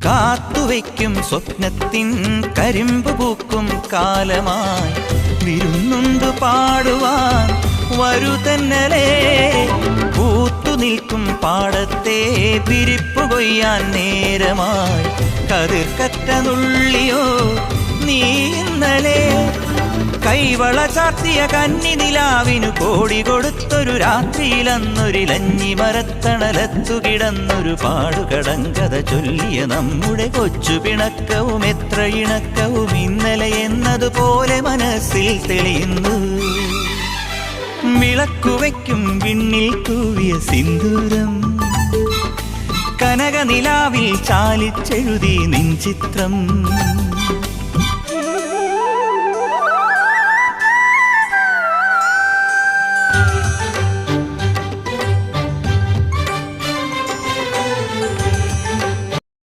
കാത്തുവയ്ക്കും സ്വപ്നത്തിൻ കരിമ്പ് പൂക്കും കാലമായി വിരുന്നുണ്ട് പാടുവാൻ വരുതന്നലേ. പൂത്തു നിൽക്കും പാടത്തെ വിരിപ്പു കൊയ്യാൻ നേരമായി കതിർക്കറ്റ നുള്ളിയോ നീ ഇന്നലെ. കൈവള ചാർത്തിയ കന്നിനിലാവിനു കോടി കൊടുത്തൊരു രാത്രിയിലന്നൊരിലഞ്ഞി മരത്തണലത്തു കിടന്നൊരു പാടുകടങ്കഥ ചൊല്ലിയ നമ്മുടെ കൊച്ചു പിണക്കവും എത്ര ഇണക്കവും ഇന്നലെ എന്നതുപോലെ മനസ്സിൽ തെളിയുന്നു. വിളക്കുവയ്ക്കും വിണ്ണിൽ തൂവിയ സിന്ദൂരം കനകനിലാവിൽ ചാലിച്ചെഴുതി നിൻ ചിത്രം.